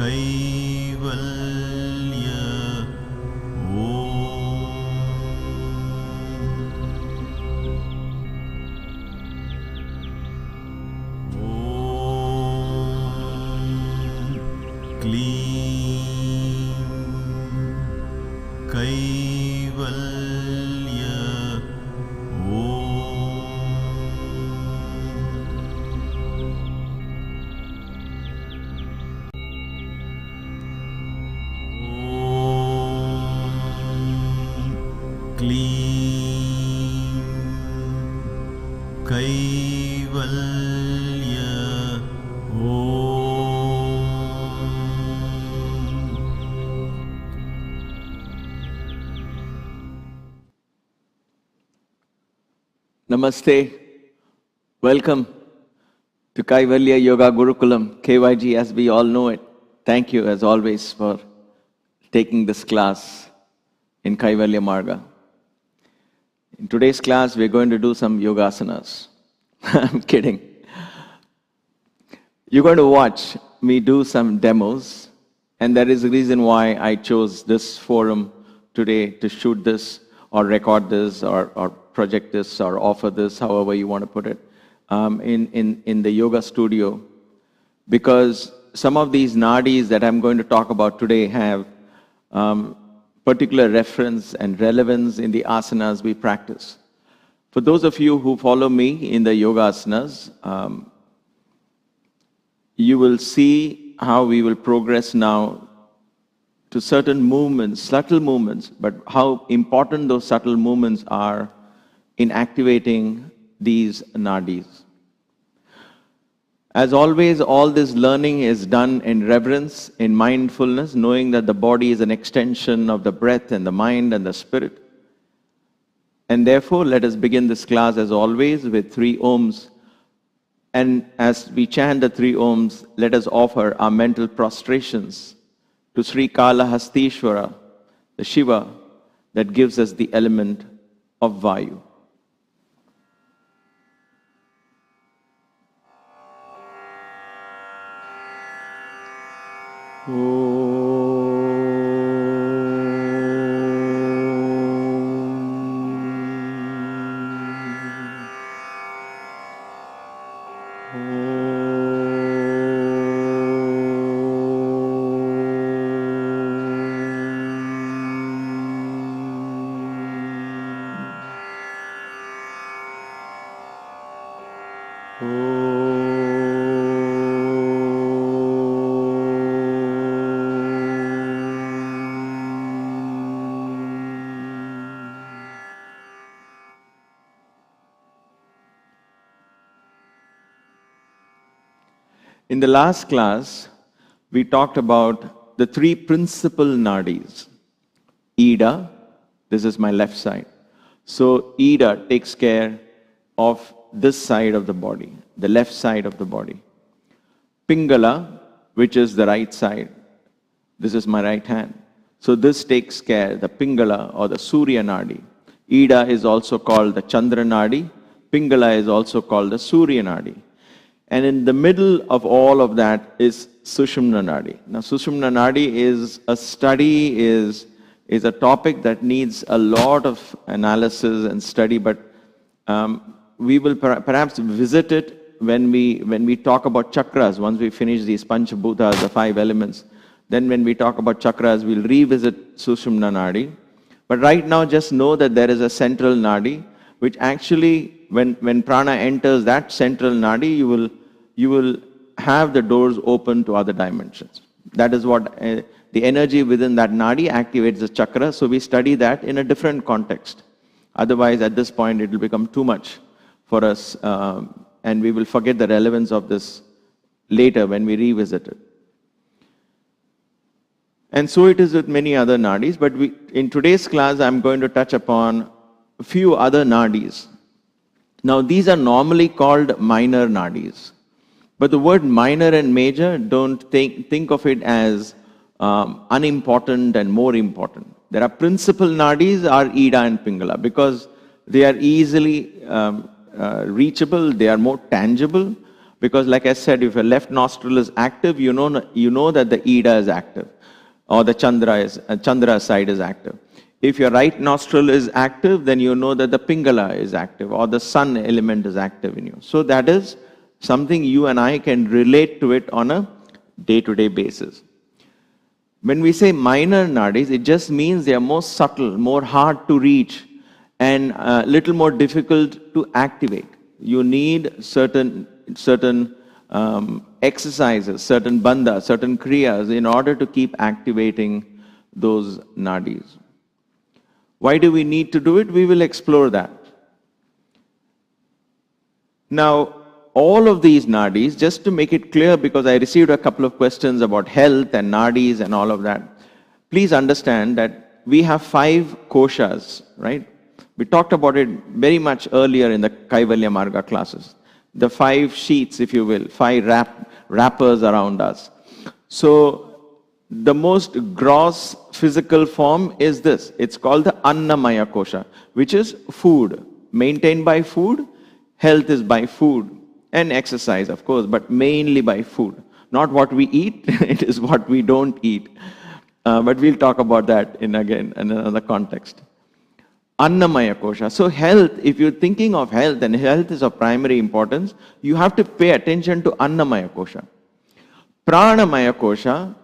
Kaivalya Clean Kaivalya Clean Kaivalya Namaste. Welcome to Kaivalya Yoga Gurukulam, KYG as we all know it. Thank you as always for taking this class in Kaivalya Marga. In today's class, we're going to do some yoga asanas. I'm kidding. You're going to watch me do some demos, and that is the reason why I chose this forum today to shoot this or record this or project this or offer this, however you want to put it, in the yoga studio, because some of these nadis that I'm going to talk about today have particular reference and relevance in the asanas we practice. For those of you who follow me in the yoga asanas, you will see how we will progress now to certain movements, subtle movements, but how important those subtle movements are in activating these nadis. As always, all this learning is done in reverence, in mindfulness, knowing that the body is an extension of the breath and the mind and the spirit. And therefore, let us begin this class as always with 3 Oms. And as we chant the 3 Oms, let us offer our mental prostrations to Sri Kala Hastishvara, the Shiva that gives us the element of Vayu. In the last class, we talked about the 3 principal nadis. Ida, this is my left side. So Ida takes care of this side of the body, the left side of the body. Pingala, which is the right side, this is my right hand. So this takes care, the Pingala or the Surya Nadi. Ida is also called the Chandra Nadi. Pingala is also called the Surya Nadi. And in the middle of all of that is Sushumna Nadi. Now Sushumna Nadi is a study, is a topic that needs a lot of analysis and study, but we will perhaps visit it when we talk about chakras. Once we finish these Panchabhutas, the 5 elements, then when we talk about chakras, we'll revisit Sushumna Nadi. But right now, just know that there is a central Nadi, which actually, when prana enters that central Nadi, you will have the doors open to other dimensions. That is what the energy within that Nadi activates the chakra. So we study that in a different context. Otherwise, at this point, it will become too much for us, and we will forget the relevance of this later when we revisit it. And so it is with many other nadis, but in today's class, I'm going to touch upon a few other nadis. Now, these are normally called minor nadis. But the word minor and major, don't think of it as unimportant and more important. There are principal nadis are Ida and Pingala because they are easily reachable, they are more tangible. Because like I said, if your left nostril is active, you know that the Ida is active, or the Chandra side is active. If your right nostril is active, then you know that the Pingala is active, or the sun element is active in you. So that is something you and I can relate to it on a day-to-day basis. When we say minor nadis, it just means they are more subtle, more hard to reach, and a little more difficult to activate. You need certain exercises, certain bandhas, certain kriyas in order to keep activating those nadis. Why do we need to do it? We will explore that. Now, all of these nadis, just to make it clear, because I received a couple of questions about health and nadis and all of that, please understand that we have 5 koshas, right? We talked about it very much earlier in the Kaivalya Marga classes. The 5 sheets, if you will, 5 wrappers around us. So the most gross physical form is this. It's called the Annamaya kosha, which is food. Maintained by food, health is by food. And exercise, of course, but mainly by food. Not what we eat, it is what we don't eat. But we'll talk about that in another context. Annamaya kosha. So health, if you're thinking of health, and health is of primary importance, you have to pay attention to Annamaya kosha. Pranamaya kosha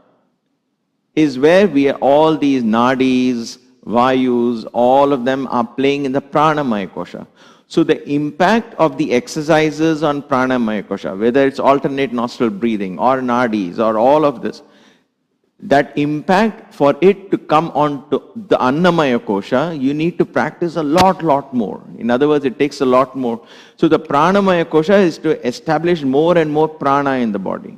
is where all these nadis, vayus, all of them are playing in the Pranamaya kosha. So the impact of the exercises on Pranamaya kosha, whether it's alternate nostril breathing or nadis or all of this, that impact, for it to come on to the Annamaya kosha, you need to practice a lot more. In other words, it takes a lot more. So the Pranamaya kosha is to establish more and more prana in the body.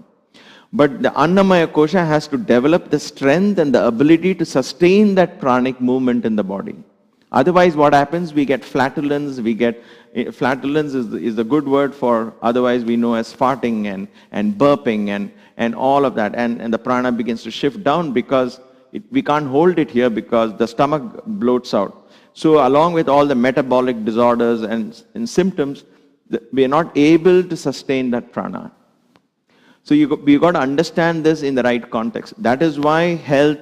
But the Annamaya kosha has to develop the strength and the ability to sustain that pranic movement in the body. Otherwise, what happens? We get flatulence. Flatulence is the good word for, otherwise we know as farting and burping and all of that. And the prana begins to shift down because we can't hold it here because the stomach bloats out. So along with all the metabolic disorders and symptoms, we are not able to sustain that prana. So you've got to understand this in the right context. That is why health,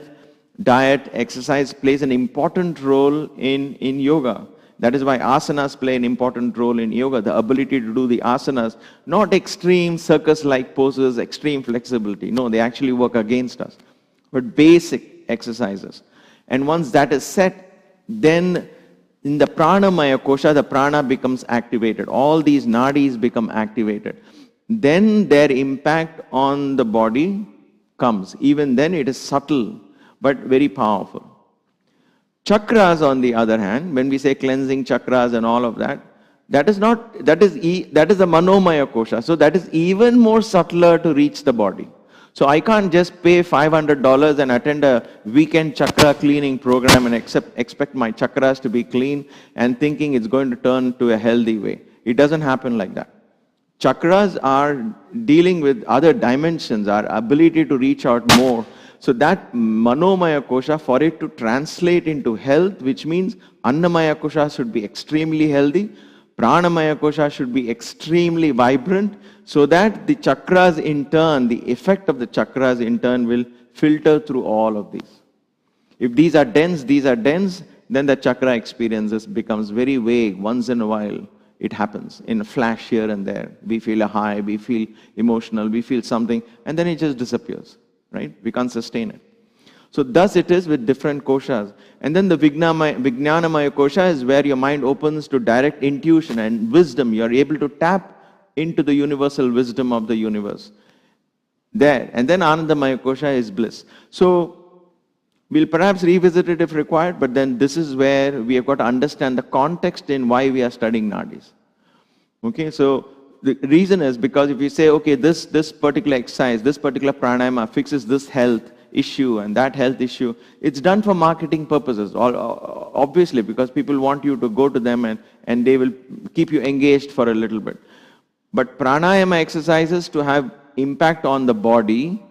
diet, exercise plays an important role in yoga. That is why asanas play an important role in yoga. The ability to do the asanas, not extreme circus-like poses, extreme flexibility. No, they actually work against us. But basic exercises. And once that is set, then in the pranamaya kosha, the prana becomes activated. All these nadis become activated. Then their impact on the body comes. Even then it is subtle, but very powerful. Chakras, on the other hand, when we say cleansing chakras and all of that, that is the manomaya kosha. So that is even more subtler to reach the body. So I can't just pay $500 and attend a weekend chakra cleaning program and expect my chakras to be clean and thinking it's going to turn to a healthy way. It doesn't happen like that. Chakras are dealing with other dimensions, our ability to reach out more. So that manomaya kosha, for it to translate into health, which means annamaya kosha should be extremely healthy, pranamaya kosha should be extremely vibrant, so that the chakras in turn, the effect of the chakras in turn will filter through all of these. If these are dense, then the chakra experiences becomes very vague. Once in a while, it happens in a flash here and there. We feel a high, we feel emotional, we feel something, and then it just disappears. Right? We can't sustain it. So thus it is with different koshas. And then the Vijnanamaya kosha is where your mind opens to direct intuition and wisdom. You are able to tap into the universal wisdom of the universe. There. And then Anandamaya kosha is bliss. So we'll perhaps revisit it if required, but then this is where we have got to understand the context in why we are studying nadis. Okay, so the reason is because if you say, okay, this particular exercise, this particular pranayama fixes this health issue and that health issue, it's done for marketing purposes, obviously, because people want you to go to them and they will keep you engaged for a little bit. But pranayama exercises to have impact on the body,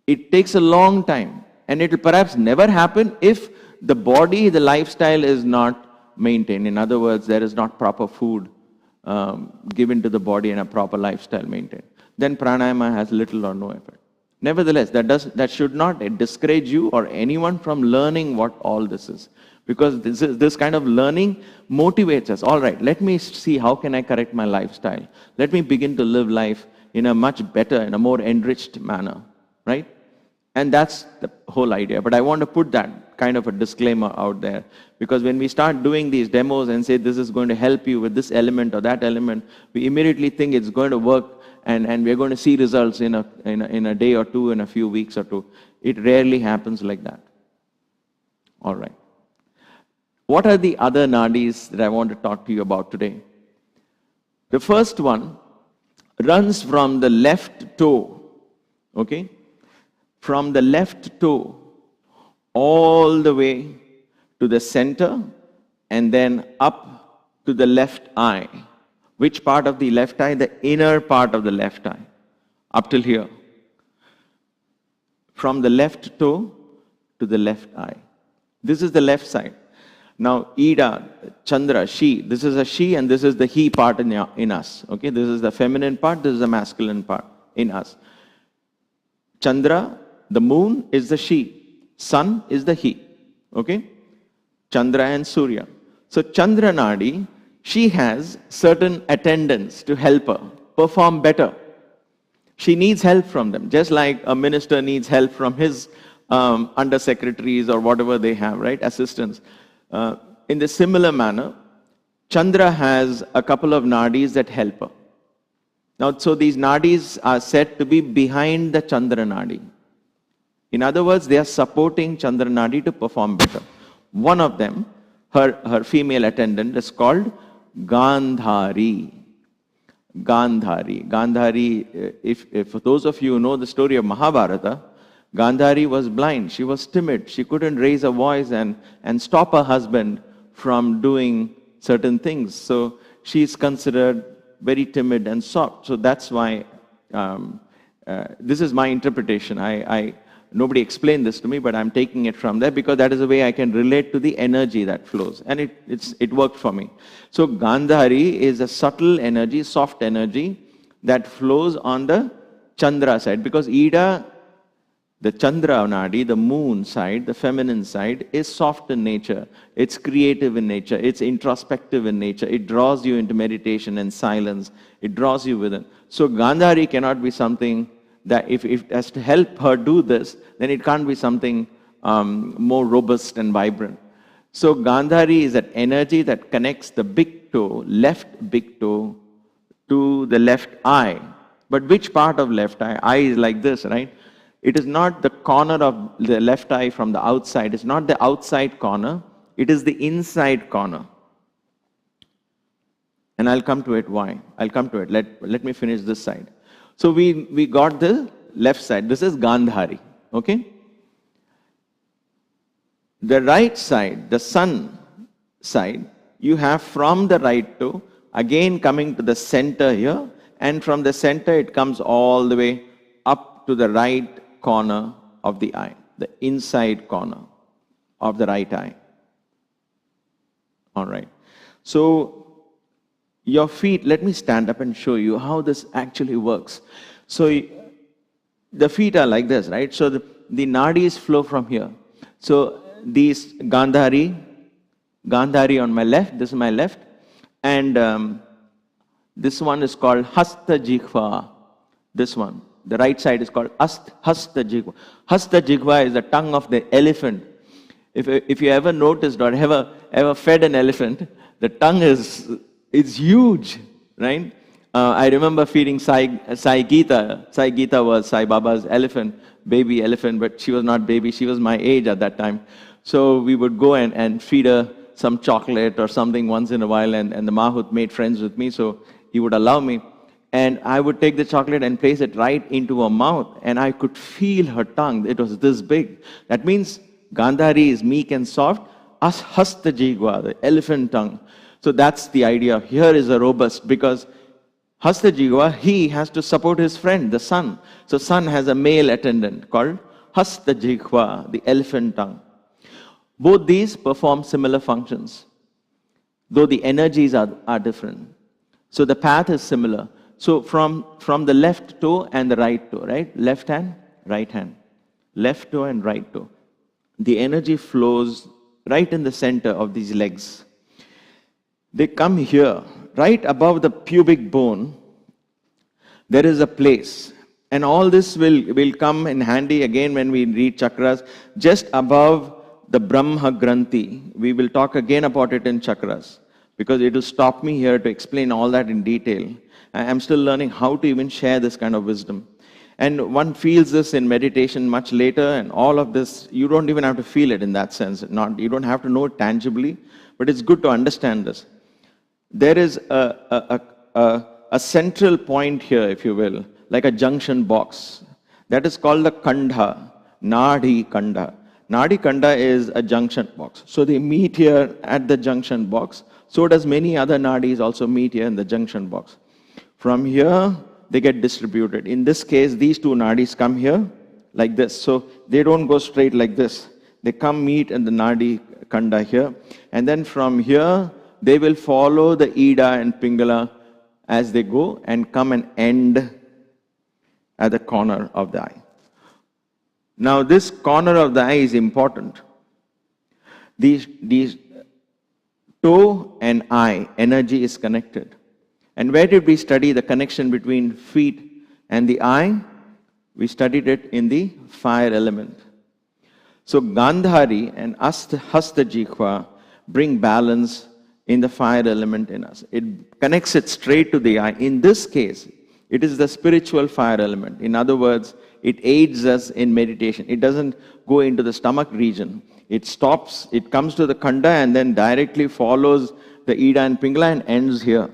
it takes a long time. And it will perhaps never happen if the body, the lifestyle is not maintained. In other words, there is not proper food given to the body and a proper lifestyle maintained. then pranayama has little or no effect. Nevertheless, that should not discourage you or anyone from learning what all this is. Because this kind of learning motivates us. All right, let me see how can I correct my lifestyle. Let me begin to live life in a much better, in a more enriched manner, right? And that's the whole idea. But I want to put that kind of a disclaimer out there. Because when we start doing these demos and say this is going to help you with this element or that element, we immediately think it's going to work and we're going to see results in a day or two, in a few weeks or two. It rarely happens like that. All right. What are the other nadis that I want to talk to you about today? The first one runs from the left toe, okay? From the left toe all the way to the center and then up to the left eye. Which part of the left eye? The inner part of the left eye, up till here. From the left toe to the left eye. This is the left side. Now, Ida, Chandra, she, this is a she and this is the he part in us. Okay, this is the feminine part, this is the masculine part in us. Chandra, the moon, is the she. Sun is the he. Okay? Chandra and Surya. So, Chandra Nadi, she has certain attendants to help her perform better. She needs help from them, just like a minister needs help from his undersecretaries or whatever they have, right? Assistants. In the similar manner, Chandra has a couple of nadis that help her. Now, so these nadis are said to be behind the Chandra nadi. In other words, they are supporting Chandra nadi to perform better. One of them, her female attendant, is called Gandhari. Gandhari. Gandhari, if those of you who know the story of Mahabharata, Gandhari was blind. She was timid. She couldn't raise a voice and stop her husband from doing certain things. So she is considered very timid and soft. So that's why this is my interpretation. Nobody explained this to me, but I'm taking it from there because that is the way I can relate to the energy that flows. And it worked for me. So Gandhari is a subtle energy, soft energy that flows on the Chandra side. Because Ida, the Chandra nadi, the moon side, the feminine side, is soft in nature. It's creative in nature. It's introspective in nature. It draws you into meditation and silence. It draws you within. So Gandhari cannot be something that if it has to help her do this, then it can't be something more robust and vibrant. So Gandhari is that energy that connects the big toe, left big toe, to the left eye. But which part of left eye? Eye is like this, right? It is not the corner of the left eye from the outside. It's not the outside corner. It is the inside corner. And I'll come to it. Why? I'll come to it. Let me finish this side. So we got the left side. This is Gandhari. Okay? The right side, the sun side, you have from the right toe, again coming to the center here, and from the center it comes all the way up to the right corner of the eye, the inside corner of the right eye. All right. So your feet, let me stand up and show you how this actually works. So the feet are like this, right? So the nadis flow from here. So these Gandhari on my left, this is my left, and this one is called Hasta Jikwa. This one, the right side is called Hasta Jikwa. Hasta Jikwa is the tongue of the elephant. If you ever noticed or ever fed an elephant, the tongue is huge, right? I remember feeding Sai Geeta. Sai Geeta was Sai Baba's elephant, baby elephant, but she was not baby. She was my age at that time. So we would go and feed her some chocolate or something once in a while, and the Mahut made friends with me, so he would allow me. And I would take the chocolate and place it right into her mouth, and I could feel her tongue. It was this big. That means Gandhari is meek and soft. Hasta Jikwa, the elephant tongue. So that's the idea. Here is a robust, because Hasta Jikwa, he has to support his friend, the sun. So sun has a male attendant called Hasta Jikwa, the elephant tongue. Both these perform similar functions, though the energies are different. So the path is similar. So from the left toe and the right toe, right? Left hand, right hand. Left toe and right toe. The energy flows right in the center of these legs. They come here, right above the pubic bone. There is a place. And all this will come in handy again when we read chakras. Just above the Brahma Granthi. We will talk again about it in chakras, because it will stop me here to explain all that in detail. I'm still learning how to even share this kind of wisdom. And one feels this in meditation much later, and all of this, you don't even have to feel it in that sense. You don't have to know it tangibly, but it's good to understand this. There is a central point here, if you will, like a junction box. That is called the Kandha, Nadi Kandha. Nadi Kanda is a junction box. So they meet here at the junction box. So does many other nadis also meet here in the junction box. From here, they get distributed. In this case, these two nadis come here like this. So they don't go straight like this. They come meet in the Nadi Kanda here. And then from here, they will follow the Ida and Pingala as they go and come and end at the corner of the eye. Now this corner of the eye is important. These toe and eye, energy is connected. And where did we study the connection between feet and the eye? We studied it in the fire element. So Gandhari and Hasta Jikwa bring balance in the fire element in us. It connects it straight to the eye. In this case, it is the spiritual fire element. In other words, it aids us in meditation. It doesn't go into the stomach region. It stops, it comes to the Kanda and then directly follows the Ida and Pingala and ends here.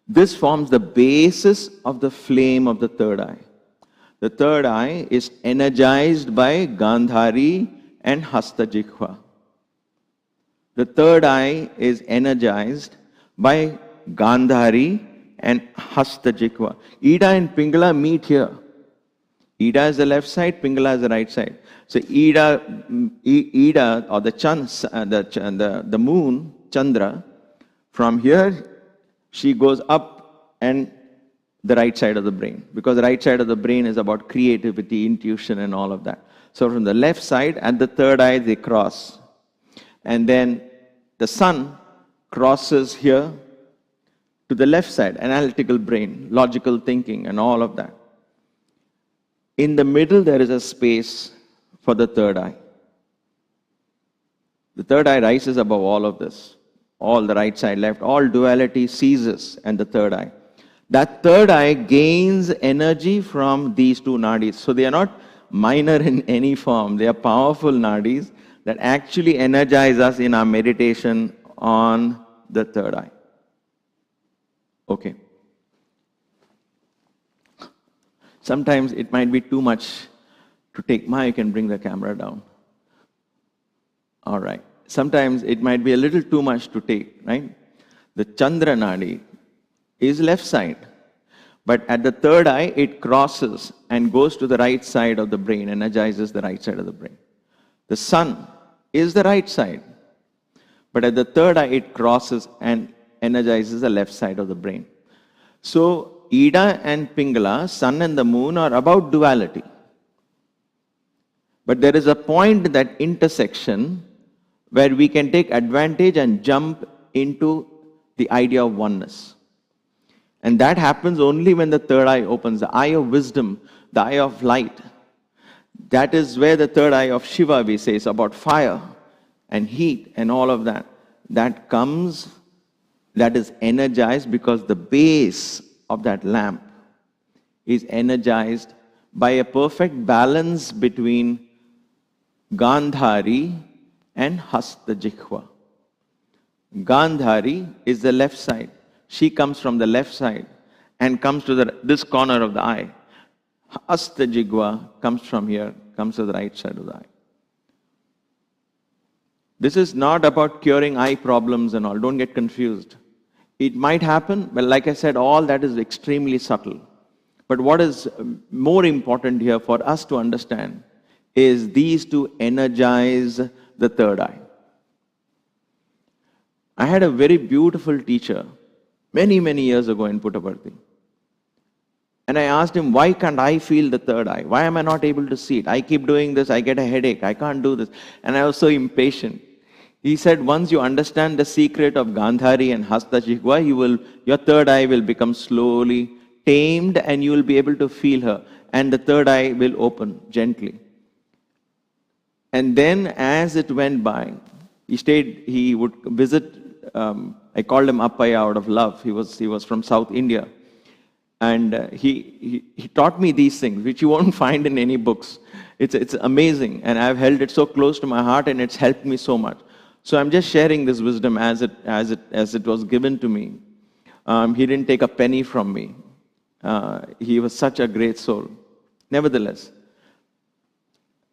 This forms the basis of the flame of the third eye. The third eye is energized by Gandhari and Hasta Jikwa. The third eye is energized by Gandhari and Hasta Jikwa. Ida and Pingala meet here. Ida is the left side, Pingala is the right side. So Ida or the moon, Chandra, from here she goes up and the right side of the brain, because the right side of the brain is about creativity, intuition and all of that. So from the left side and the third eye they cross. And then the sun crosses here to the left side, analytical brain, logical thinking and all of that. In the middle there is a space for the third eye. The third eye rises above all of this. All the right side, left, all duality ceases and the third eye. That third eye gains energy from these two nadis. So they are not minor in any form. They are powerful nadis that actually energize us in our meditation on the third eye. Okay. Sometimes it might be too much to take. Ma, you can bring the camera down. All right. Sometimes it might be a little too much to take, right? The Chandra Nadi is left side. But at the third eye, it crosses and goes to the right side of the brain, energizes the right side of the brain. The sun is the right side. But at the third eye, it crosses and energizes the left side of the brain. So, Ida and Pingala, sun and the moon, are about duality. But there is a point, that intersection, where we can take advantage and jump into the idea of oneness. And that happens only when the third eye opens, the eye of wisdom, the eye of light. That is where the third eye of Shiva, we say, is about fire and heat and all of that. That comes, that is energized because the base of that lamp is energized by a perfect balance between Gandhari and Hasta Jikwa. Gandhari is the left side. She comes from the left side and comes to this corner of the eye. Hasta Jikwa comes from here, comes to the right side of the eye. This is not about curing eye problems and all. Don't get confused. It might happen, but like I said, all that is extremely subtle. But what is more important here for us to understand is these to energize the third eye. I had a very beautiful teacher many, many years ago in Puttaparthi. And I asked him, why can't I feel the third eye? Why am I not able to see it? I keep doing this, I get a headache, I can't do this. And I was so impatient. He said, once you understand the secret of Gandhari and Hasta Jikwa, your third eye will become slowly tamed and you will be able to feel her. And the third eye will open gently. And then as it went by, he would visit, I called him Appaya out of love. He was from South India. And he taught me these things, which you won't find in any books. It's amazing. And I've held it so close to my heart and it's helped me so much. So I'm just sharing this wisdom as it was given to me. He didn't take a penny from me. He was such a great soul. Nevertheless,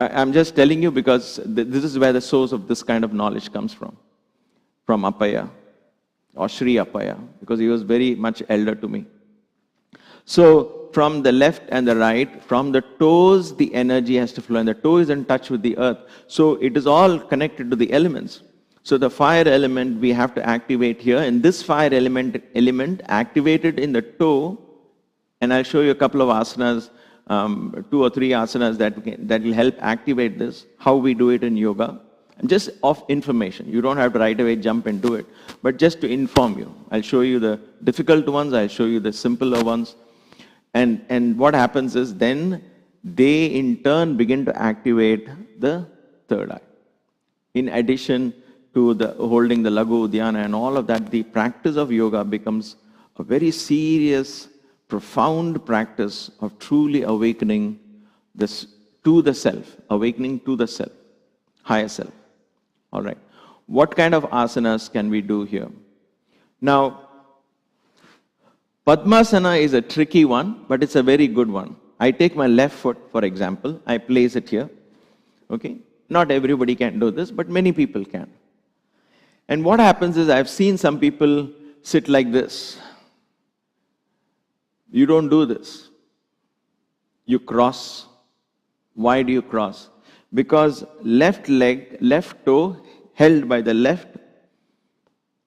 I'm just telling you because this is where the source of this kind of knowledge comes from Appaya, or Sri Appaya, because he was very much elder to me. So from the left and the right, from the toes, the energy has to flow, and the toe is in touch with the earth. So it is all connected to the elements. So the fire element we have to activate here, and this fire element activated in the toe, and I'll show you a couple of asanas, 2 or 3 asanas that will help activate this, how we do it in yoga. And just of information. You don't have to right away jump and do it, but just to inform you. I'll show you the difficult ones, I'll show you the simpler ones. And what happens is then they in turn begin to activate the third eye. In addition to the holding the Laghu Dhyana and all of that, the practice of yoga becomes a very serious, profound practice of truly awakening this to the self, awakening to the self, higher self. All right. What kind of asanas can we do here? Now, Padmasana is a tricky one, but it's a very good one. I take my left foot, for example, I place it here. Okay? Not everybody can do this, but many people can. And what happens is I've seen some people sit like this. You don't do this. You cross. Why do you cross? Because left leg, left toe held by the left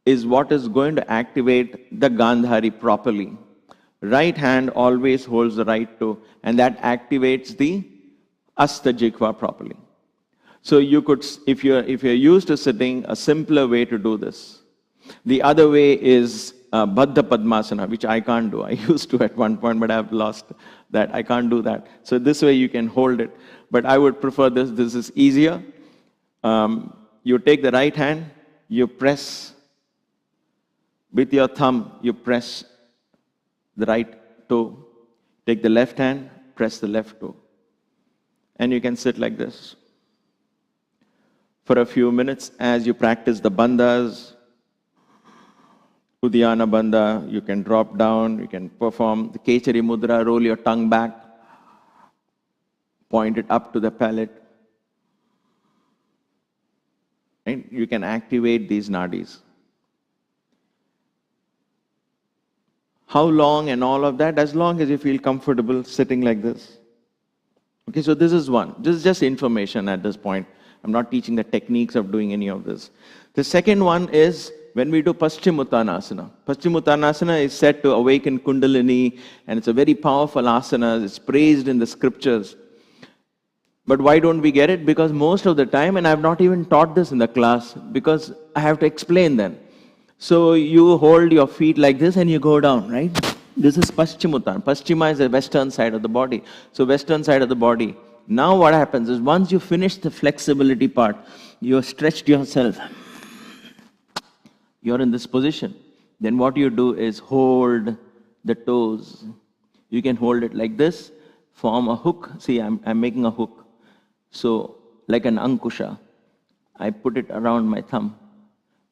is what is going to activate the Gandhari properly. Right hand always holds the right toe, and that activates the Hasta Jikwa properly. So you could, if you're used to sitting, a simpler way to do this. The other way is Baddha Padmasana, which I can't do. I used to at one point, but I've lost that. I can't do that. So this way you can hold it. But I would prefer this. This is easier. You take the right hand, you press with your thumb, you press the right toe. Take the left hand, press the left toe. And you can sit like this for a few minutes as you practice the bandhas. Udhyana bandha, you can drop down, you can perform the Kechari mudra, roll your tongue back, point it up to the palate. Right? You can activate these nadis. How long and all of that? As long as you feel comfortable sitting like this. Okay, so this is one. This is just information at this point. I'm not teaching the techniques of doing any of this. The second one is when we do Paschimottanasana. Paschimottanasana is said to awaken Kundalini, and it's a very powerful asana. It's praised in the scriptures. But why don't we get it? Because most of the time, and I've not even taught this in the class, because I have to explain them. So you hold your feet like this and you go down, right? This is Paschimottanasana. Paschima is the western side of the body. So western side of the body. Now what happens is once you finish the flexibility part, you have stretched yourself. You're in this position. Then what you do is hold the toes. You can hold it like this, form a hook. See, I'm making a hook. So like an ankusha, I put it around my thumb,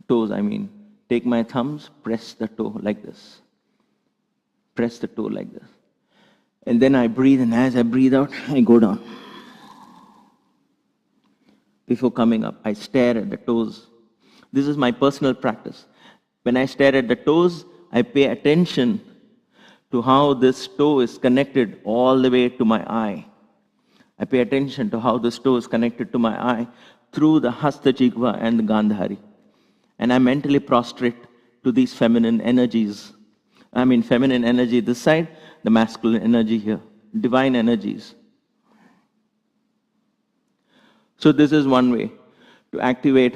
toes I mean. Take my thumbs, press the toe like this. Press the toe like this. And then I breathe, and as I breathe out, I go down. Before coming up, I stare at the toes. This is my personal practice. When I stare at the toes, I pay attention to how this toe is connected all the way to my eye. I pay attention to how this toe is connected to my eye through the Hasta Jikwa and the Gandhari. And I mentally prostrate to these feminine energies I mean feminine energy this side, the masculine energy here. Divine energies. So this is one way to activate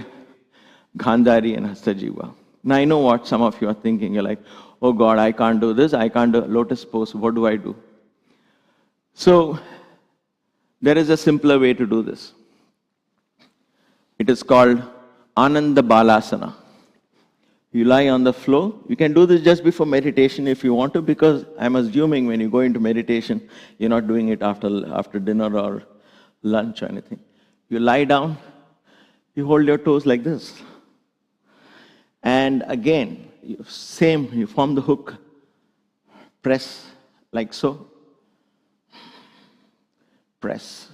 Gandhari and Hasta Jikwa. Now I know what some of you are thinking. You're like, oh God, I can't do this. I can't do lotus pose. What do I do? So there is a simpler way to do this. It is called Ananda Balasana. You lie on the floor. You can do this just before meditation if you want to, because I'm assuming when you go into meditation, you're not doing it after dinner or lunch or anything. You lie down, you hold your toes like this. And again, same, you form the hook, press like so, press.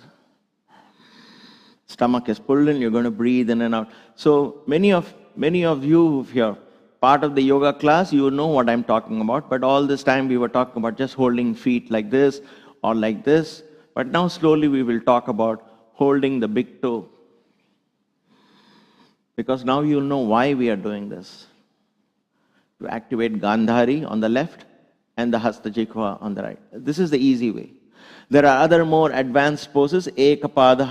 Stomach is pulled in, you're going to breathe in and out. So many of you here, part of the yoga class, you know what I'm talking about, but all this time we were talking about just holding feet like this or like this. But now slowly we will talk about holding the big toe. Because now you'll know why we are doing this. To activate Gandhari on the left and the Hasta Jikwa on the right. This is the easy way. There are other more advanced poses. Ekapada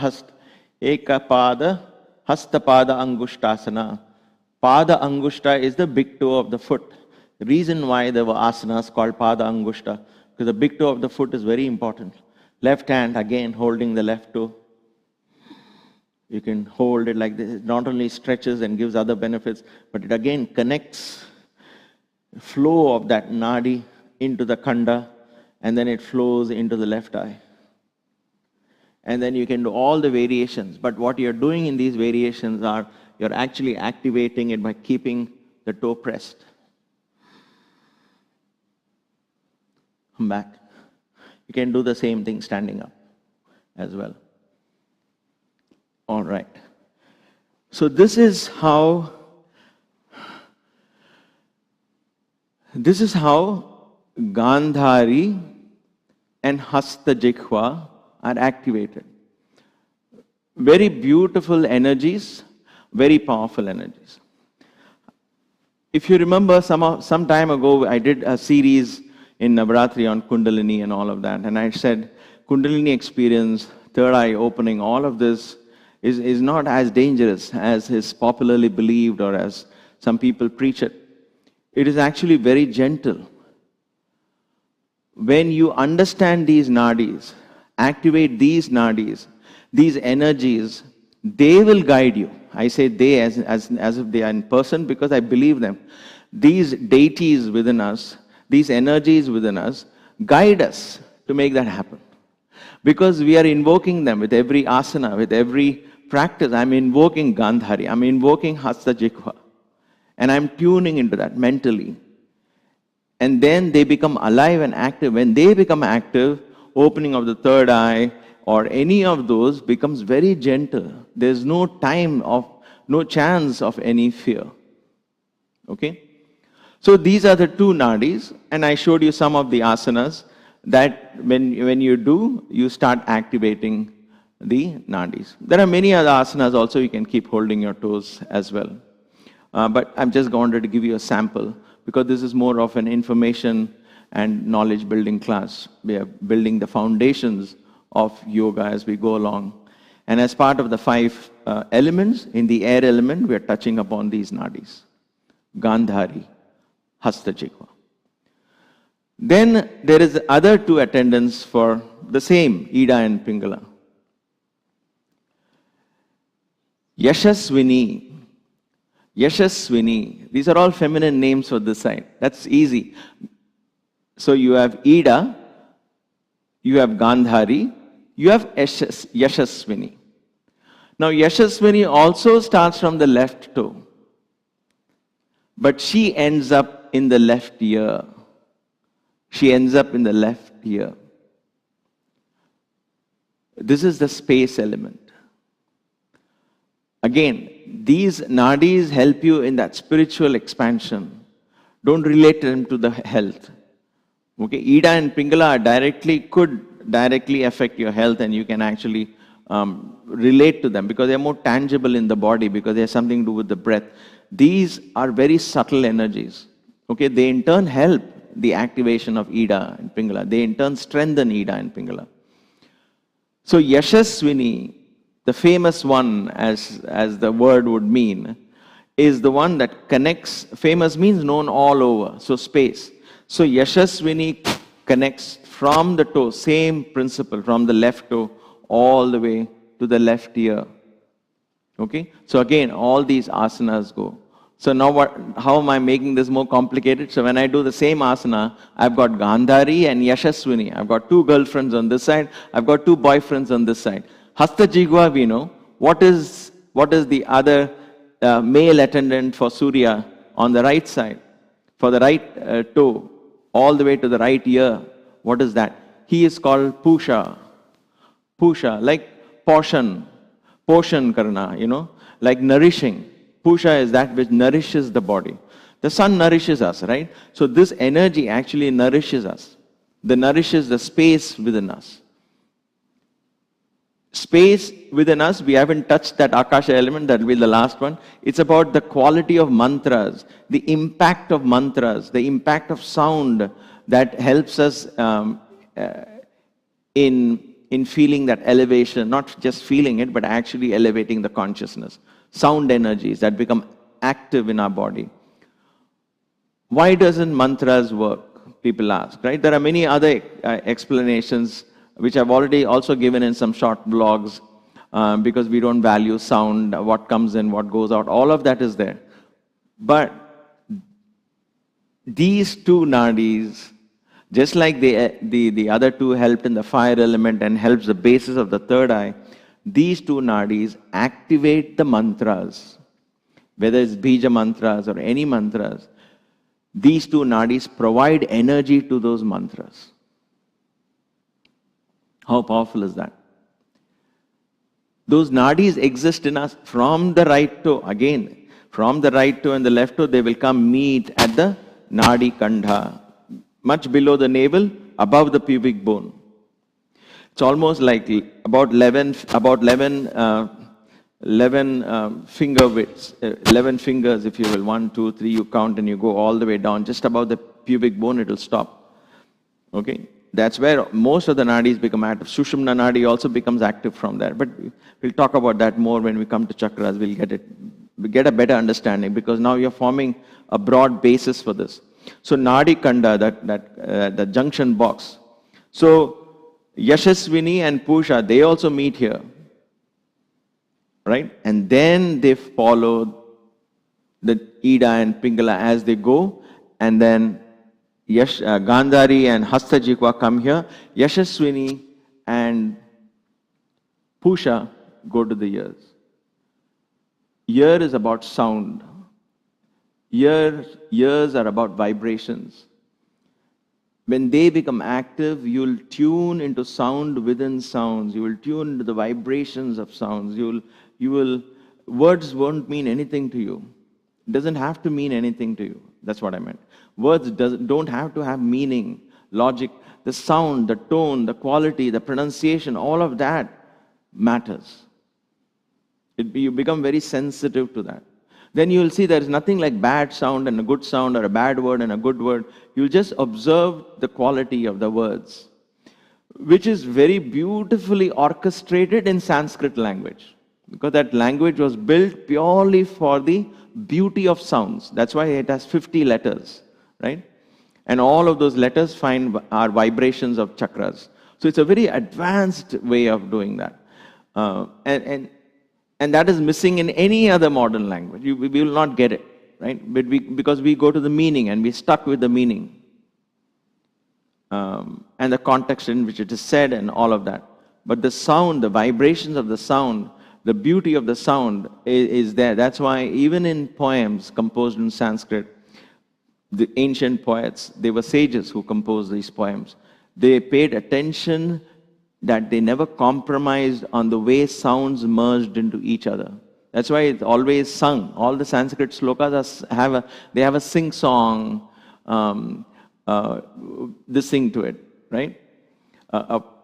Hastapada Angushtasana. Pada Angushta is the big toe of the foot. The reason why there were asanas called Pada Angushta, because the big toe of the foot is very important. Left hand, again, holding the left toe. You can hold it like this. It not only stretches and gives other benefits, but it again connects the flow of that nadi into the khanda, and then it flows into the left eye. And then you can do all the variations. But what you're doing in these variations are, you're actually activating it by keeping the toe pressed. Come back. You can do the same thing standing up as well. All right. So this is how Gandhari and Hasta Jikwa are activated. Very beautiful energies, very powerful energies. If you remember, some time ago, I did a series in Navratri on Kundalini and all of that, and I said Kundalini experience, third eye opening, all of this is not as dangerous as is popularly believed or as some people preach it. It is actually very gentle. When you understand these nadis, activate these nadis, these energies, they will guide you. I say they as if they are in person because I believe them. These deities within us, these energies within us, guide us to make that happen. Because we are invoking them with every asana, with every practice. I'm invoking Gandhari, I'm invoking Hasta Jikwa. And I'm tuning into that mentally. And then they become alive and active. When they become active, opening of the third eye or any of those becomes very gentle. There's no chance of any fear. Okay? So these are the two nadis, and I showed you some of the asanas that when you do, you start activating the nadis. There are many other asanas also. You can keep holding your toes as well. But I'm just wanted to give you a sample because this is more of an information and knowledge building class. We are building the foundations of yoga as we go along. And as part of the 5 elements, in the air element, we are touching upon these nadis. Gandhari, Hasta Jikwa. Then there is other 2 attendants for the same, Ida and Pingala. Yashasvini. Yashasvini. These are all feminine names for this side. That's easy. So you have Ida, you have Gandhari, you have Yashasvini. Now Yashasvini also starts from the left toe, but she ends up in the left ear. She ends up in the left ear. This is the space element. Again, these nadis help you in that spiritual expansion. Don't relate them to the health. Okay, Ida and Pingala could directly affect your health, and you can actually relate to them because they're more tangible in the body because they have something to do with the breath. These are very subtle energies. Okay, they in turn help the activation of Ida and Pingala. They in turn strengthen Ida and Pingala. So Yashasvini, the famous one, as the word would mean, is the one that connects. Famous means known all over, so space. So Yashasvini connects from the toe, same principle, from the left toe all the way to the left ear. Okay? So again, all these asanas go. So now how am I making this more complicated? So when I do the same asana, I've got Gandhari and Yashasvini. I've got 2 girlfriends on this side. I've got 2 boyfriends on this side. Hasta Jikwa, we know. What is the other male attendant for Surya on the right side? For the right toe, all the way to the right ear. What is that? He is called Pusha. Pusha, like portion karna, like nourishing. Pusha is that which nourishes the body. The sun nourishes us, right? So this energy actually nourishes us. Nourishes the space within us. Space within us, we haven't touched that Akasha element, that will be the last one. It's about the quality of mantras, the impact of mantras, the impact of sound that helps us in feeling that elevation, not just feeling it, but actually elevating the consciousness. Sound energies that become active in our body. Why doesn't mantras work? People ask, right? There are many other explanations which I've already also given in some short blogs because we don't value sound, what comes in, what goes out, all of that is there. But these 2 nadis, just like the other 2 helped in the fire element and helps the basis of the third eye, these 2 nadis activate the mantras, whether it's bija mantras or any mantras. These 2 nadis provide energy to those mantras. How powerful is that? Those nadis exist in us from the right toe. Again, from the right toe and the left toe, they will come meet at the nadi kandha, much below the navel, above the pubic bone. It's almost like about 11 finger widths, 11 fingers, if you will. 1, 2, 3, you count and you go all the way down. Just above the pubic bone, it will stop. Okay? That's where most of the nadis become active. Sushumna nadi also becomes active from there. But we'll talk about that more when we come to chakras. We'll get a better understanding because now you're forming a broad basis for this. So nadi kanda, that junction box. So Yashasvini and Pusha, they also meet here. Right? And then they follow the Ida and Pingala as they go. And then Gandhari and Hasta Jikwa come here. Yashasvini and Pusha go to the ears. Ear is about sound. Ears are about vibrations. When they become active, you'll tune into sound within sounds. You will tune into the vibrations of sounds. Words won't mean anything to you. It doesn't have to mean anything to you. That's what I meant. Words don't have to have meaning, logic. The sound, the tone, the quality, the pronunciation, all of that matters. You become very sensitive to that. Then you'll see there is nothing like bad sound and a good sound or a bad word and a good word. You'll just observe the quality of the words, which is very beautifully orchestrated in Sanskrit language. Because that language was built purely for the beauty of sounds. That's why it has 50 letters, right? And all of those letters are vibrations of chakras. So it's a very advanced way of doing that. And that is missing in any other modern language. We will not get it, right? But because we go to the meaning and we're stuck with the meaning. And the context in which it is said and all of that. But the sound, the vibrations of the sound, the beauty of the sound is there. That's why even in poems composed in Sanskrit, the ancient poets, they were sages who composed these poems. They paid attention that they never compromised on the way sounds merged into each other. That's why it's always sung. All the Sanskrit slokas have a sing-song, this thing to it, right?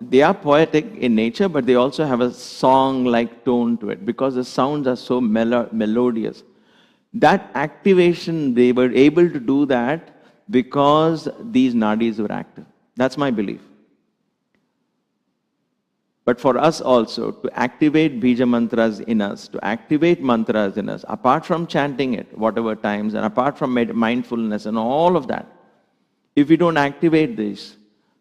They are poetic in nature, but they also have a song-like tone to it because the sounds are so melodious. That activation, they were able to do that because these nadis were active. That's my belief. But for us also, to activate bija mantras in us, to activate mantras in us, apart from chanting it, whatever times, and apart from mindfulness and all of that, if we don't activate this,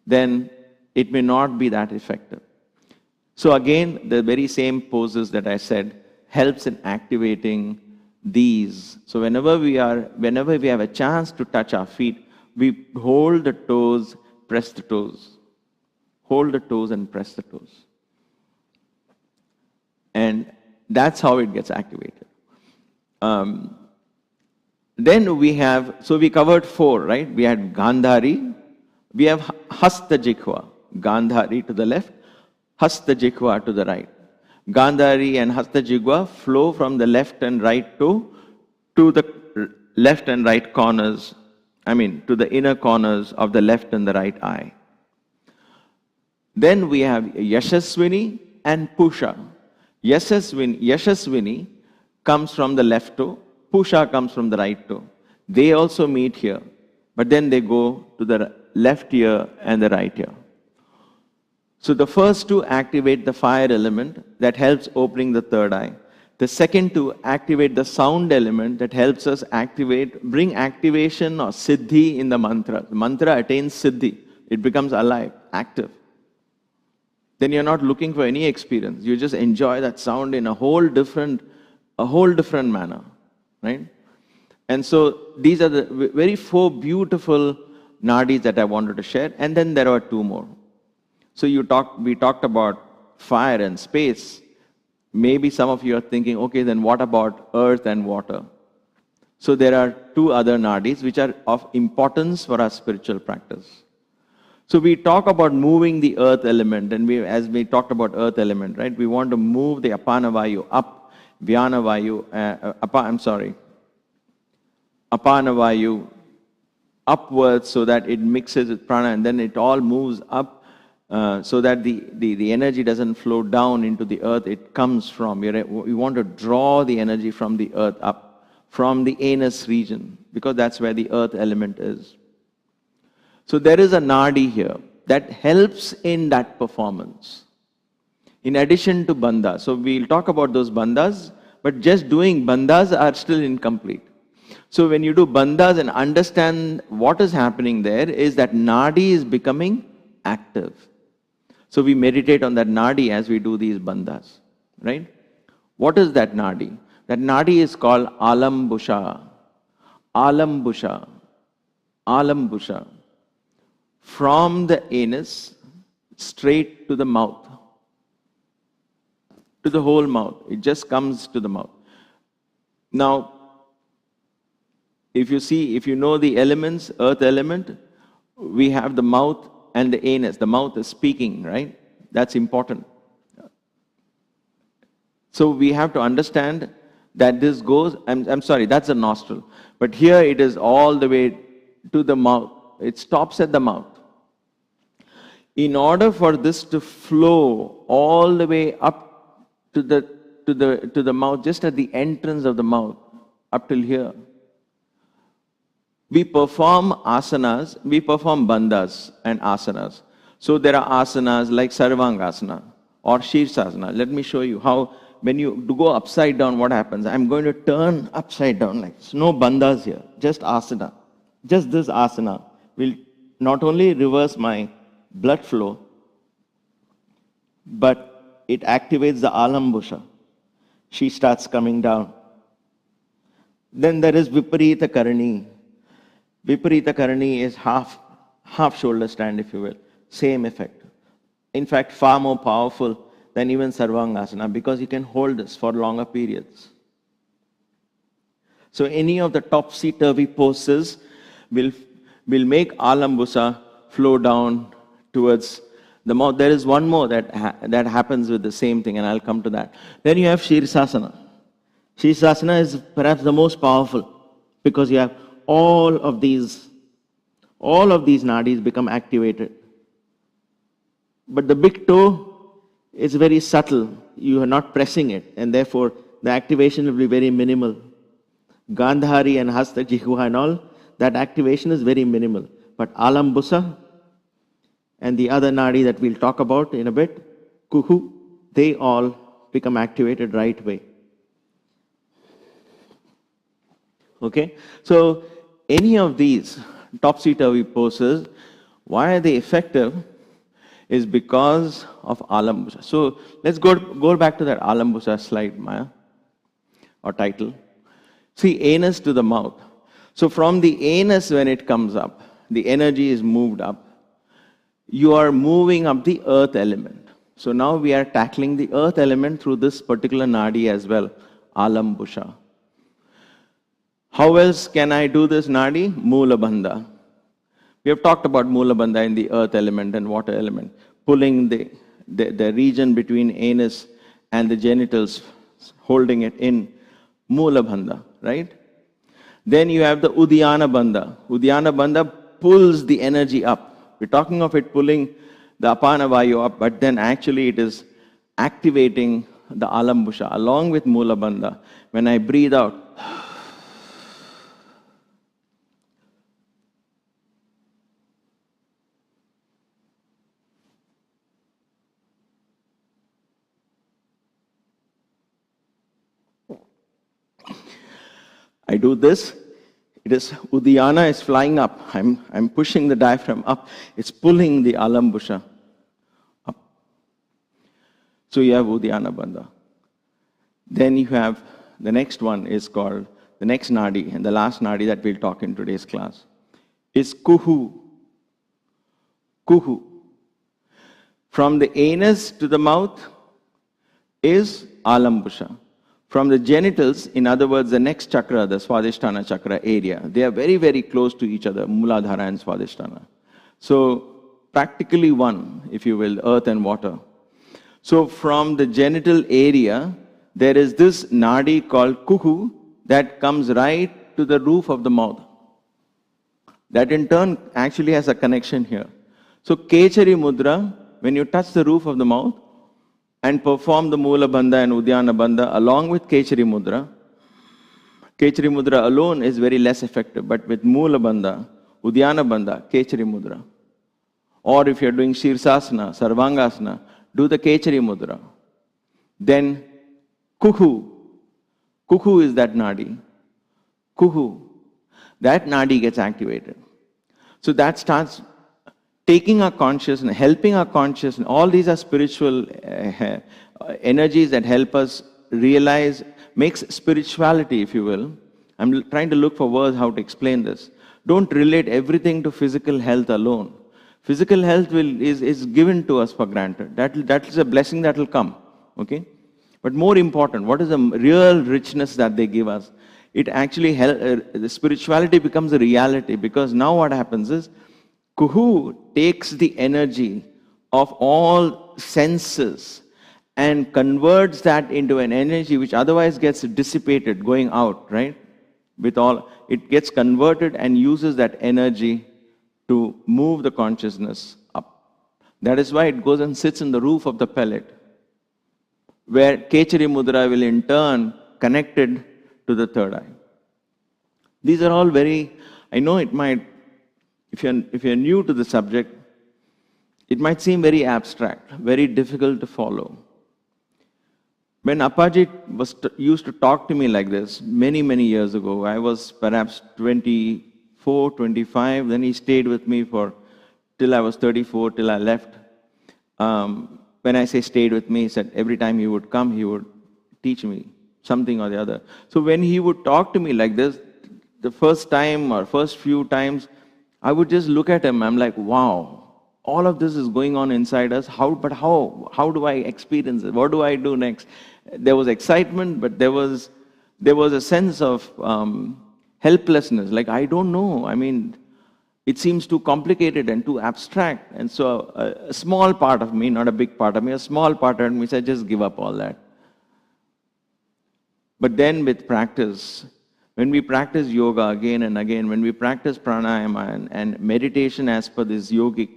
then it may not be that effective. So again, the very same poses that I said helps in activating these. So whenever we have a chance to touch our feet, we hold the toes, press the toes. Hold the toes and press the toes. And that's how it gets activated. Then we have, so we covered 4, right? We had Gandhari, we have Hasta Jikwa, Gandhari to the left, Hasta Jikwa to the right. Gandhari and Hasta Jikwa flow from the left and right to the left and right corners, to the inner corners of the left and the right eye. Then we have Yashasvini and Pusha. Yashasvini comes from the left toe, Pusha comes from the right toe. They also meet here, but then they go to the left ear and the right ear. So the first two activate the fire element that helps opening the third eye. The second two activate the sound element that helps us bring activation or siddhi in the mantra. The mantra attains siddhi. It becomes alive, active. Then you're not looking for any experience. You just enjoy that sound in a whole different manner, right? And so these are the very 4 beautiful nadis that I wanted to share. And then there are 2 more. So we talked about fire and space. Maybe some of you are thinking, okay, then what about earth and water? So there are 2 other nadis which are of importance for our spiritual practice. So we talk about moving the earth element, and as we talked about earth element, right? We want to move the apana vayu up, vyana vayu, apana vayu upwards so that it mixes with prana, and then it all moves up so that the energy doesn't flow down into the earth. It comes from, we want to draw the energy from the earth up, from the anus region, because that's where the earth element is. So there is a nadi here that helps in that performance. In addition to bandhas. So we'll talk about those bandhas, but just doing bandhas are still incomplete. So when you do bandhas and understand what is happening there, is that nadi is becoming active. So we meditate on that nadi as we do these bandhas, right? What is that nadi? That nadi is called Alambusha. Alambusha. Alambusha. From the anus straight to the mouth. To the whole mouth. It just comes to the mouth. Now, if you know the elements, earth element, we have the mouth and the anus. The mouth is speaking, right? That's important. So we have to understand that this goes, I'm sorry, that's the nostril. But here it is all the way to the mouth. It stops at the mouth. In order for this to flow all the way up to the mouth, just at the entrance of the mouth, up till here, we perform asanas, we perform bandhas and asanas. So there are asanas like Sarvangasana or Shirsasana. Let me show you how, when you go upside down, what happens. I'm going to turn upside down, like no bandhas here, just asana. Just this asana will not only reverse my blood flow, but it activates the Alambusha. She starts coming down. Then there is Viparita Karani. Viparita Karani is half shoulder stand, if you will. Same effect. In fact, far more powerful than even Sarvangasana, because you can hold this for longer periods. So any of the topsy-turvy poses will make Alambusha flow down towards the mouth. There is one more that happens with the same thing, and I'll come to that. Then you have Shirsasana. Shirsasana is perhaps the most powerful, because you have all of these nadis become activated. But the big toe is very subtle. You are not pressing it, and therefore the activation will be very minimal. Gandhari and Hasta, Jikwa and all, that activation is very minimal. But Alambusha and the other nadi that we'll talk about in a bit, Kuhu, they all become activated right way. Okay? So any of these topsy-turvy poses, why are they effective? Is because of Alambusha. So let's go back to that Alambusha slide, Maya, or title. See, anus to the mouth. So from the anus, when it comes up, the energy is moved up. You are moving up the earth element. So now we are tackling the earth element through this particular nadi as well, Alambusha. How else can I do this nadi? Mula bandha. We have talked about Mula bandha in the earth element and water element, pulling the region between anus and the genitals, holding it in Mula bandha, right? Then you have the Uddiyana bandha. Uddiyana bandha pulls the energy up. We're talking of it pulling the apana vayu up, but then actually it is activating the Alambusha along with Mula bandha. When I breathe out, I do this, it is Uddiyana is flying up. I'm pushing the diaphragm up. It's pulling the Alambusha up. So you have Uddiyana bandha. Then you have the next one is called the next nadi, and the last nadi that we'll talk in today's class is Kuhu. Kuhu. From the anus to the mouth is Alambusha. From the genitals, in other words, the next chakra, the Swadhisthana chakra area, they are very, very close to each other, Muladhara and Swadhisthana. So, practically one, if you will, earth and water. So, from the genital area, there is this nadi called Kuhu that comes right to the roof of the mouth. That in turn actually has a connection here. So, Kechari Mudra, when you touch the roof of the mouth, and perform the Mula bandha and Uddiyana bandha along with Kechari Mudra. Kechari Mudra alone is very less effective, but with Mula bandha, Uddiyana bandha, Kechari Mudra. Or if you're doing Shirsasana, Sarvangasana, do the Kechari Mudra. Then Kuhu. Kuhu is that nadi. Kuhu. That nadi gets activated. So that starts taking our consciousness, helping our consciousness. All these are spiritual energies that help us realize, makes spirituality, if you will. I'm trying to look for words how to explain this. Don't relate everything to physical health alone. Physical health is given to us for granted. That is a blessing that will come. Okay? But more important, what is the real richness that they give us? It actually the spirituality becomes a reality, because now what happens is, Kuhu takes the energy of all senses and converts that into an energy which otherwise gets dissipated, going out, right? It gets converted and uses that energy to move the consciousness up. That is why it goes and sits in the roof of the pellet, where Kechari Mudra will in turn connected to the third eye. These are all very, I know it might, if you're new to the subject, it might seem very abstract, very difficult to follow. When Appaji used to talk to me like this many, many years ago, I was perhaps 24, 25, then he stayed with me till I was 34, till I left. When I say stayed with me, he said every time he would come, he would teach me something or the other. So when he would talk to me like this, the first time or first few times, I would just look at him. I'm like, wow, all of this is going on inside us. How do I experience it? What do I do next? There was excitement, but there was a sense of helplessness. Like, I don't know. I mean, it seems too complicated and too abstract. And so a small part of me, not a big part of me, a small part of me said, just give up all that. But then with practice, when we practice yoga again and again, when we practice pranayama and meditation as per this yogic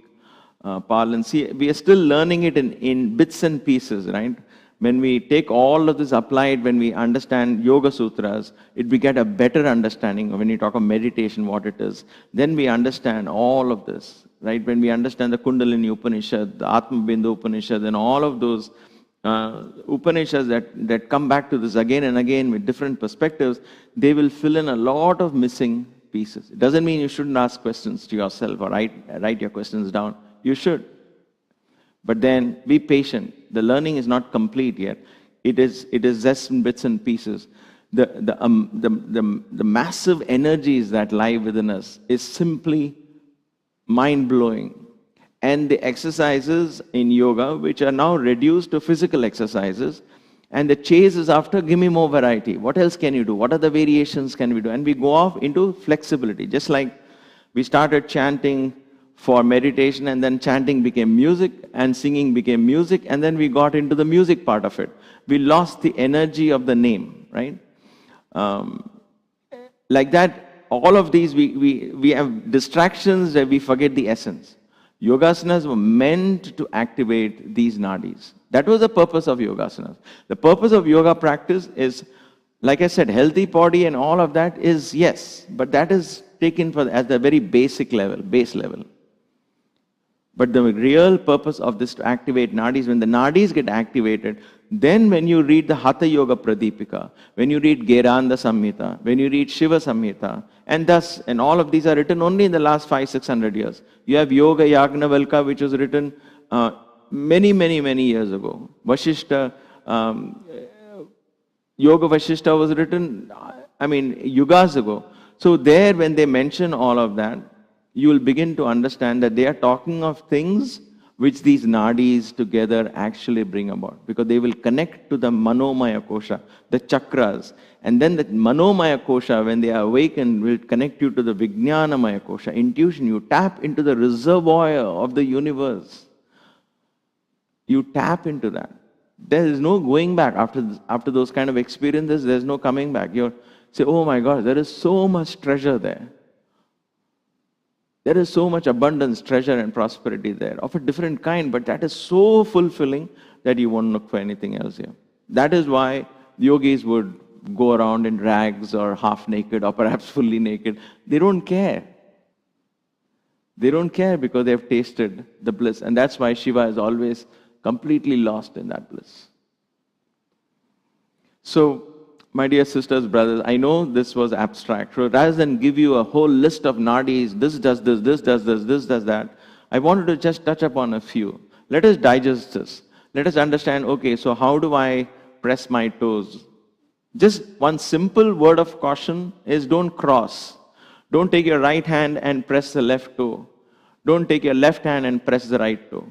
parlance, see, we are still learning it in bits and pieces, right? When we take all of this applied, when we understand Yoga Sutras, we get a better understanding of when you talk of meditation, what it is. Then we understand all of this, right? When we understand the Kundalini Upanishad, the Atma Bindu Upanishad, and all of those Upanishads that come back to this again and again with different perspectives, they will fill in a lot of missing pieces. It doesn't mean you shouldn't ask questions to yourself or write your questions down. You should. But then be patient. The learning is not complete yet. It is just in bits and pieces. The massive energies that lie within us is simply mind-blowing. And the exercises in yoga, which are now reduced to physical exercises, and the chase is after, give me more variety. What else can you do? What other variations can we do? And we go off into flexibility. Just like we started chanting for meditation, and then chanting became music, and singing became music, and then we got into the music part of it. We lost the energy of the name, right? Like that, all of these, we have distractions that we forget the essence. Yogasanas were meant to activate these nadis. That was the purpose of yogasanas. The purpose of yoga practice is, like I said, healthy body and all of that is yes, but that is taken at the very basic level, base level. But the real purpose of this to activate nadis, when the nadis get activated, then when you read the Hatha Yoga Pradipika, when you read Geranda Samhita, when you read Shiva Samhita, and all of these are written only in the last 500-600 years. You have Yoga Yagnavalka, which was written many years ago. Vashishta, Yoga Vashishta was written, yugas ago. So there, when they mention all of that, you will begin to understand that they are talking of things which these nadis together actually bring about. Because they will connect to the Manomaya Kosha, the chakras. And then the Manomaya Kosha, when they are awakened, will connect you to the Vijnanamaya Kosha, intuition. You tap into the reservoir of the universe. You tap into that. There is no going back after those kind of experiences. There is no coming back. You say, oh my God, there is so much treasure there. There is so much abundance, treasure and prosperity there, of a different kind, but that is so fulfilling that you won't look for anything else here. That is why yogis would go around in rags or half naked or perhaps fully naked. They don't care. They don't care because they have tasted the bliss. And that's why Shiva is always completely lost in that bliss. So, my dear sisters, brothers, I know this was abstract. So rather than give you a whole list of nadis, this does this, this does this, this does that, I wanted to just touch upon a few. Let us digest this. Let us understand, okay, so how do I press my toes? Just one simple word of caution is don't cross. Don't take your right hand and press the left toe. Don't take your left hand and press the right toe.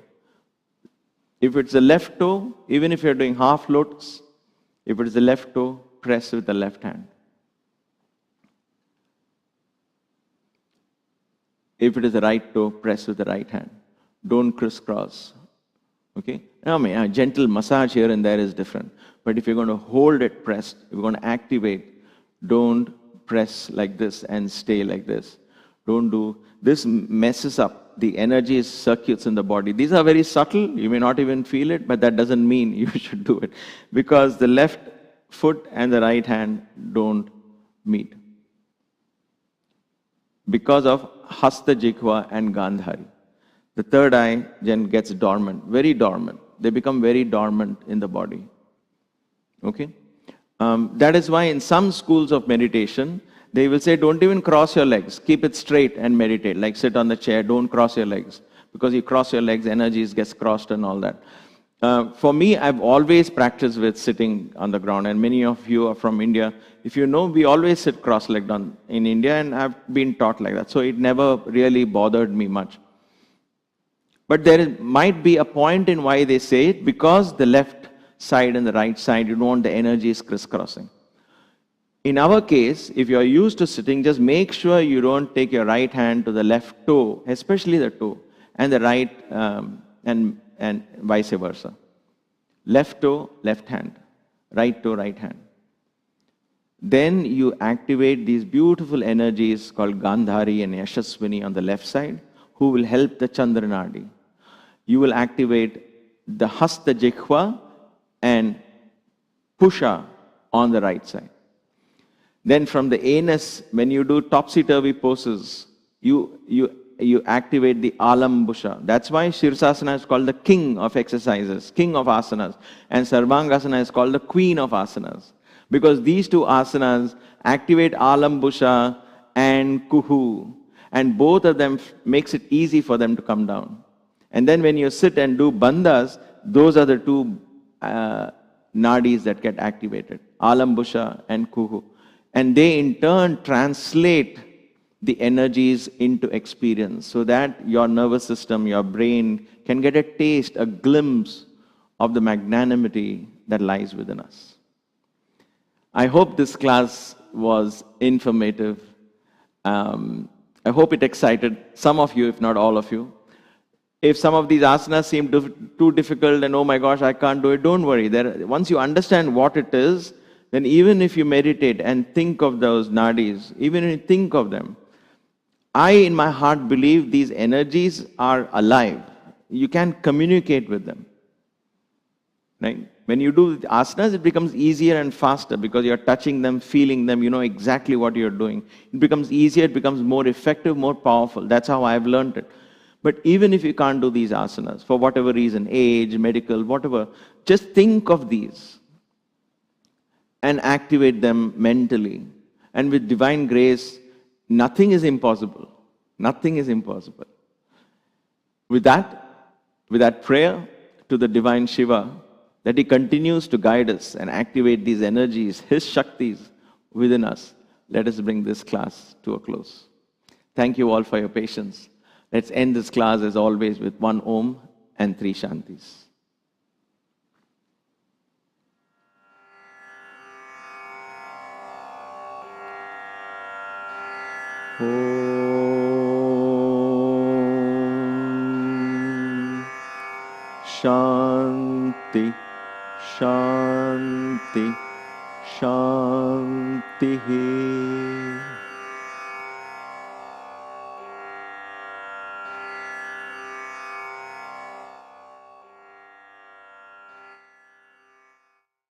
If it's the left toe, even if you're doing half lotus, if it's the left toe, press with the left hand. If it is the right toe, press with the right hand. Don't crisscross. Okay? A gentle massage here and there is different. But if you're going to hold it pressed, if you're going to activate, don't press like this and stay like this. Don't do. This messes up the energy circuits in the body. These are very subtle. You may not even feel it, but that doesn't mean you should do it. Because the left foot and the right hand don't meet. Because of Hasta, Jikwa and Gandhari. The third eye then gets dormant, very dormant. They become very dormant in the body. Okay? That is why in some schools of meditation, they will say, don't even cross your legs. Keep it straight and meditate. Like sit on the chair, don't cross your legs. Because you cross your legs, energies gets crossed and all that. For me, I've always practiced with sitting on the ground, and many of you are from India. If you know, we always sit cross-legged in India, and I've been taught like that. So it never really bothered me much. But there might be a point in why they say it, because the left side and the right side, you don't want the energies crisscrossing. In our case, if you are used to sitting, just make sure you don't take your right hand to the left toe, especially the toe, and the right and vice versa. Left toe, left hand. Right toe, right hand. Then you activate these beautiful energies called Gandhari and Yashasvini on the left side, who will help the Chandra Nadi. You will activate the Hasta Jikwa and Pusha on the right side. Then from the anus, when you do topsy-turvy poses, you activate the Alambusha. That's why Shirsasana is called the king of exercises, king of asanas. And Sarvangasana is called the queen of asanas. Because these two asanas activate Alambusha and Kuhu. And both of them makes it easy for them to come down. And then when you sit and do bandhas, those are the two nadis that get activated, Alambusha and Kuhu. And they in turn translate the energies into experience so that your nervous system, your brain can get a taste, a glimpse of the magnanimity that lies within us. I hope this class was informative. I hope it excited some of you, if not all of you. If some of these asanas seem too difficult and oh my gosh, I can't do it, don't worry. Once you understand what it is, then even if you meditate and think of those nadis, even if you think of them, I in my heart believe these energies are alive. You can communicate with them. Right? When you do asanas, it becomes easier and faster because you're touching them, feeling them, you know exactly what you're doing. It becomes easier, it becomes more effective, more powerful. That's how I've learned it. But even if you can't do these asanas, for whatever reason, age, medical, whatever, just think of these and activate them mentally. And with divine grace, nothing is impossible. Nothing is impossible. With that prayer to the divine Shiva, that he continues to guide us and activate these energies, his Shaktis within us, let us bring this class to a close. Thank you all for your patience. Let's end this class as always with one Om and three Shantis. Om Shanti, Shanti, Shanti.